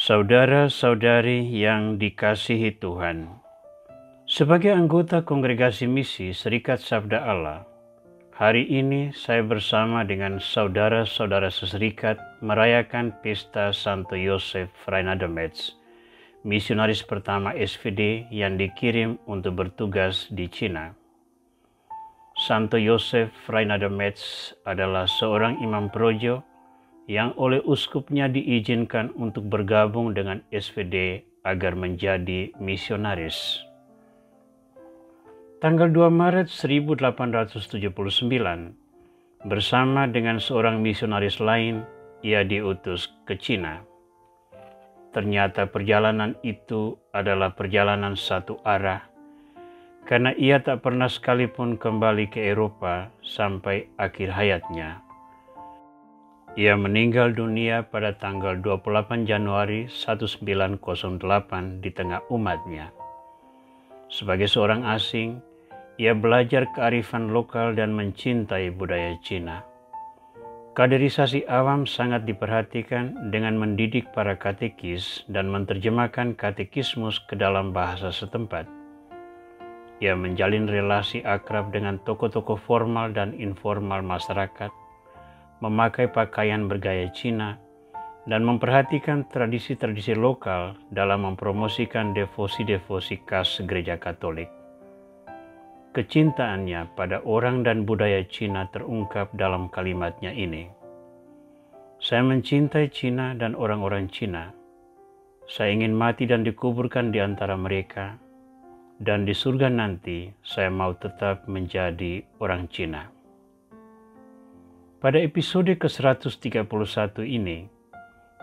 Saudara-saudari yang dikasihi Tuhan, sebagai anggota Kongregasi Misi Serikat Sabda Allah, hari ini saya bersama dengan saudara-saudara seserikat merayakan pesta Santo Yosef Freinademetz, misionaris pertama SVD yang dikirim untuk bertugas di Cina. Santo Yosef Freinademetz adalah seorang imam projo yang oleh uskupnya diizinkan untuk bergabung dengan SVD agar menjadi misionaris. Tanggal 2 Maret 1879, bersama dengan seorang misionaris lain, ia diutus ke Cina. Ternyata perjalanan itu adalah perjalanan satu arah, karena ia tak pernah sekalipun kembali ke Eropa sampai akhir hayatnya. Ia meninggal dunia pada tanggal 28 Januari 1908 di tengah umatnya. Sebagai seorang asing, ia belajar kearifan lokal dan mencintai budaya Cina. Kaderisasi awam sangat diperhatikan dengan mendidik para katekis dan menerjemahkan katekismus ke dalam bahasa setempat. Ia menjalin relasi akrab dengan tokoh-tokoh formal dan informal masyarakat, memakai pakaian bergaya Cina, dan memperhatikan tradisi-tradisi lokal dalam mempromosikan devosi-devosi khas gereja Katolik. Kecintaannya pada orang dan budaya Cina terungkap dalam kalimatnya ini. Saya mencintai Cina dan orang-orang Cina. Saya ingin mati dan dikuburkan di antara mereka, dan di surga nanti saya mau tetap menjadi orang Cina. Pada episode ke-131 ini,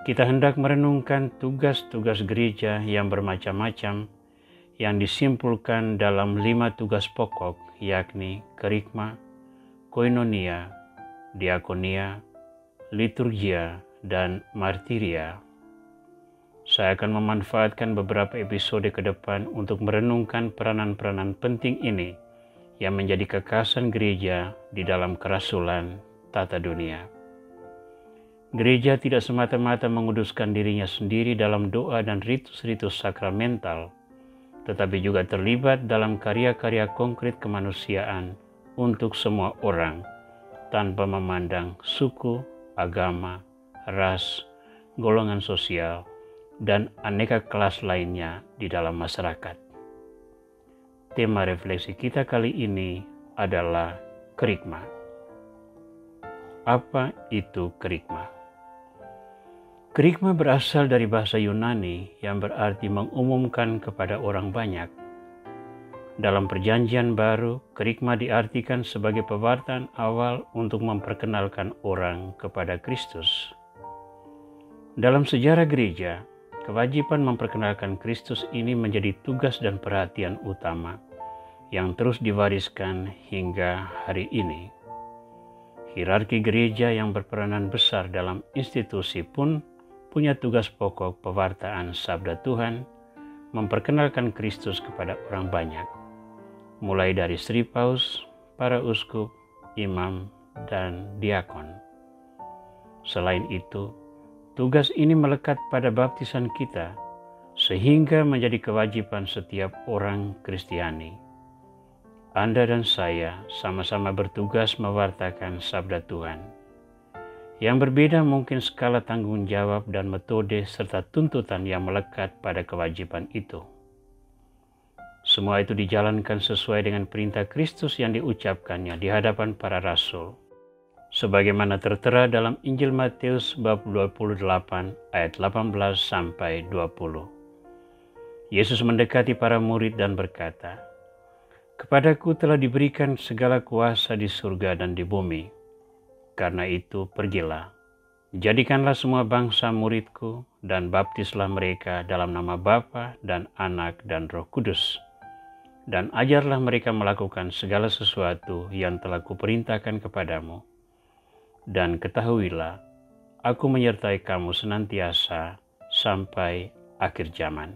kita hendak merenungkan tugas-tugas gereja yang bermacam-macam yang disimpulkan dalam 5 tugas pokok, yakni kerikma, koinonia, diakonia, liturgia, dan martiria. Saya akan memanfaatkan beberapa episode ke depan untuk merenungkan peranan-peranan penting ini yang menjadi kekhasan gereja di dalam kerasulan tata dunia. Gereja tidak semata-mata menguduskan dirinya sendiri dalam doa dan ritus-ritus sakramental, tetapi juga terlibat dalam karya-karya konkret kemanusiaan untuk semua orang, tanpa memandang suku, agama, ras, golongan sosial, dan aneka kelas lainnya di dalam masyarakat. Tema refleksi kita kali ini adalah kerikma. Apa itu kerikma? Kerikma berasal dari bahasa Yunani yang berarti mengumumkan kepada orang banyak. Dalam Perjanjian Baru, kerikma diartikan sebagai pewartaan awal untuk memperkenalkan orang kepada Kristus. Dalam sejarah gereja, kewajiban memperkenalkan Kristus ini menjadi tugas dan perhatian utama yang terus diwariskan hingga hari ini. Hierarki gereja yang berperanan besar dalam institusi pun punya tugas pokok pewartaan sabda Tuhan, memperkenalkan Kristus kepada orang banyak, mulai dari Sri Paus, para uskup, imam, dan diakon. Selain itu, tugas ini melekat pada baptisan kita, sehingga menjadi kewajiban setiap orang Kristiani. Anda dan saya sama-sama bertugas mewartakan sabda Tuhan. Yang berbeda mungkin skala tanggung jawab dan metode serta tuntutan yang melekat pada kewajiban itu. Semua itu dijalankan sesuai dengan perintah Kristus yang diucapkannya di hadapan para rasul, sebagaimana tertera dalam Injil Matius bab 28 ayat 18 sampai 20. Yesus mendekati para murid dan berkata, "Kepadaku telah diberikan segala kuasa di surga dan di bumi. Karena itu pergilah, jadikanlah semua bangsa muridku dan baptislah mereka dalam nama Bapa dan Anak dan Roh Kudus. Dan ajarlah mereka melakukan segala sesuatu yang telah kuperintahkan kepadamu. Dan ketahuilah, aku menyertai kamu senantiasa sampai akhir zaman."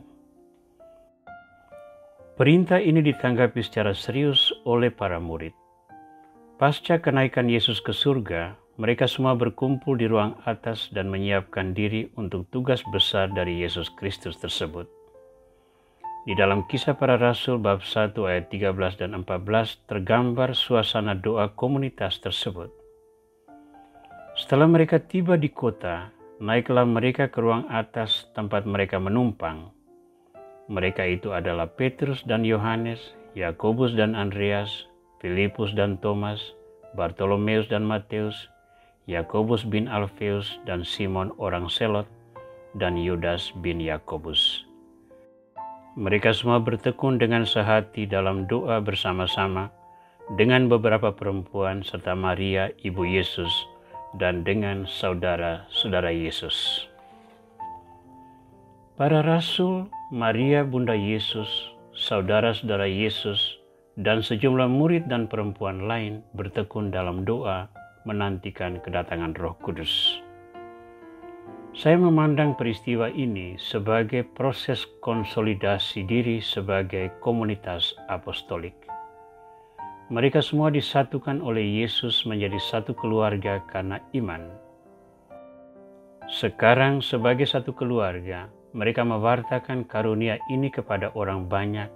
Perintah ini ditanggapi secara serius oleh para murid. Pasca kenaikan Yesus ke surga, mereka semua berkumpul di ruang atas dan menyiapkan diri untuk tugas besar dari Yesus Kristus tersebut. Di dalam Kisah Para Rasul bab 1 ayat 13 dan 14 tergambar suasana doa komunitas tersebut. Setelah mereka tiba di kota, naiklah mereka ke ruang atas tempat mereka menumpang. Mereka itu adalah Petrus dan Yohanes, Yakobus dan Andreas, Filipus dan Thomas, Bartolomeus dan Matius, Yakobus bin Alfeus dan Simon orang Selot, dan Yudas bin Yakobus. Mereka semua bertekun dengan sehati dalam doa bersama-sama dengan beberapa perempuan serta Maria ibu Yesus dan dengan saudara-saudara Yesus. Para rasul, Maria bunda Yesus, saudara-saudara Yesus, dan sejumlah murid dan perempuan lain bertekun dalam doa menantikan kedatangan Roh Kudus. Saya memandang peristiwa ini sebagai proses konsolidasi diri sebagai komunitas apostolik. Mereka semua disatukan oleh Yesus menjadi satu keluarga karena iman. Sekarang sebagai satu keluarga, mereka mewartakan karunia ini kepada orang banyak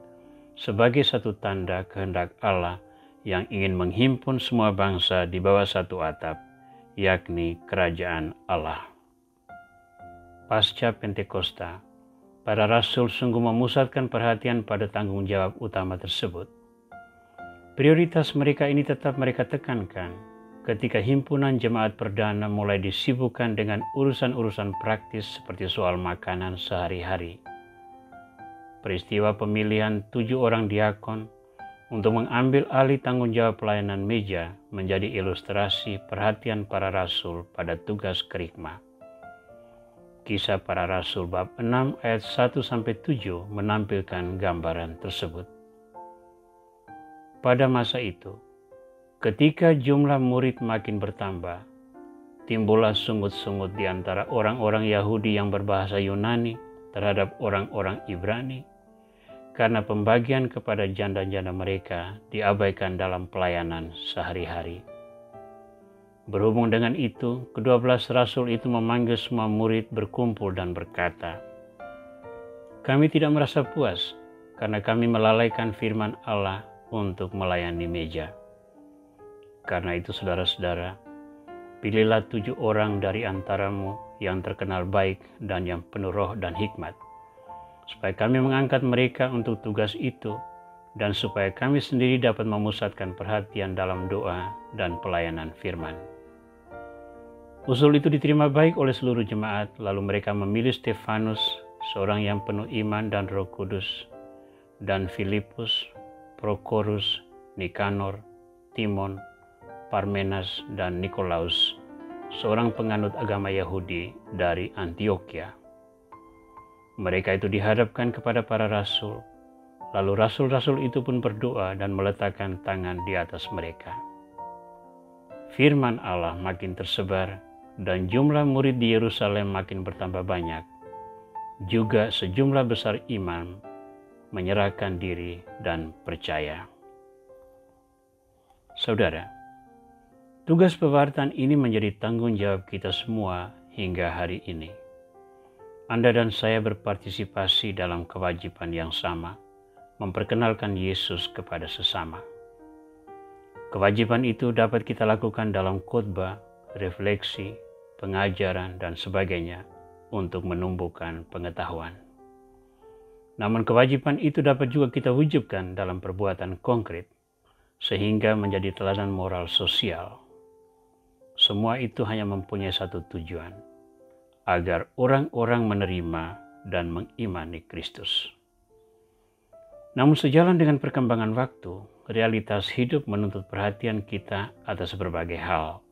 sebagai satu tanda kehendak Allah yang ingin menghimpun semua bangsa di bawah satu atap, yakni kerajaan Allah. Pasca Pentakosta, para rasul sungguh memusatkan perhatian pada tanggung jawab utama tersebut. Prioritas mereka ini tetap mereka tekankan ketika himpunan jemaat perdana mulai disibukkan dengan urusan-urusan praktis seperti soal makanan sehari-hari. Peristiwa pemilihan 7 orang diakon untuk mengambil alih tanggung jawab pelayanan meja menjadi ilustrasi perhatian para rasul pada tugas kerikma. Kisah Para Rasul bab 6 ayat 1-7 menampilkan gambaran tersebut. Pada masa itu, ketika jumlah murid makin bertambah, timbullah sungut-sungut di antara orang-orang Yahudi yang berbahasa Yunani terhadap orang-orang Ibrani, karena pembagian kepada janda-janda mereka diabaikan dalam pelayanan sehari-hari. Berhubung dengan itu, ke-12 rasul itu memanggil semua murid berkumpul dan berkata, "Kami tidak merasa puas karena kami melalaikan firman Allah untuk melayani meja. Karena itu saudara-saudara, pilihlah 7 orang dari antaramu yang terkenal baik dan yang penuh roh dan hikmat, supaya kami mengangkat mereka untuk tugas itu dan supaya kami sendiri dapat memusatkan perhatian dalam doa dan pelayanan firman." Usul itu diterima baik oleh seluruh jemaat, lalu mereka memilih Stefanus, seorang yang penuh iman dan Roh Kudus, dan Filipus, Prokorus, Nikanor, Timon, Parmenas, dan Nikolaus, seorang penganut agama Yahudi dari Antioquia. Mereka itu dihadapkan kepada para rasul, lalu rasul-rasul itu pun berdoa dan meletakkan tangan di atas mereka. Firman Allah makin tersebar, dan jumlah murid di Yerusalem makin bertambah banyak. Juga sejumlah besar iman menyerahkan diri dan percaya. Saudara, tugas pewartaan ini menjadi tanggung jawab kita semua hingga hari ini. Anda dan saya berpartisipasi dalam kewajiban yang sama, memperkenalkan Yesus kepada sesama. Kewajiban itu dapat kita lakukan dalam khotbah, refleksi, pengajaran, dan sebagainya untuk menumbuhkan pengetahuan. Namun kewajiban itu dapat juga kita wujudkan dalam perbuatan konkret, sehingga menjadi teladan moral sosial. Semua itu hanya mempunyai satu tujuan, agar orang-orang menerima dan mengimani Kristus. Namun sejalan dengan perkembangan waktu, realitas hidup menuntut perhatian kita atas berbagai hal.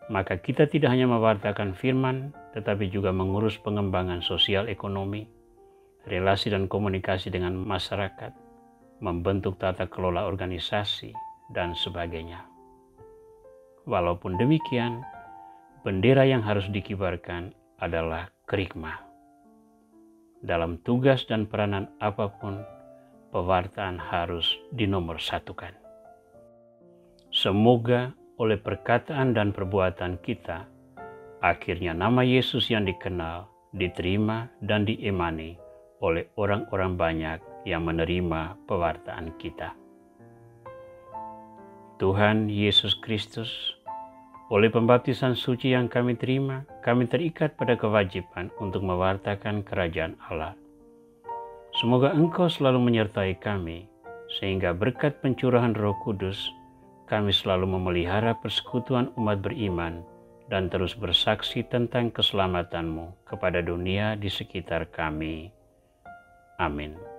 Maka kita tidak hanya mewartakan firman, tetapi juga mengurus pengembangan sosial ekonomi, relasi dan komunikasi dengan masyarakat, membentuk tata kelola organisasi, dan sebagainya. Walaupun demikian, bendera yang harus dikibarkan adalah kerikma. Dalam tugas dan peranan apapun, pewartaan harus dinomorsatukan. Semoga oleh perkataan dan perbuatan kita, akhirnya nama Yesus yang dikenal, diterima dan diimani oleh orang-orang banyak yang menerima pewartaan kita. Tuhan Yesus Kristus, oleh pembaptisan suci yang kami terima, kami terikat pada kewajiban untuk mewartakan kerajaan Allah. Semoga Engkau selalu menyertai kami, sehingga berkat pencurahan Roh Kudus, kami selalu memelihara persekutuan umat beriman dan terus bersaksi tentang keselamatan-Mu kepada dunia di sekitar kami. Amin.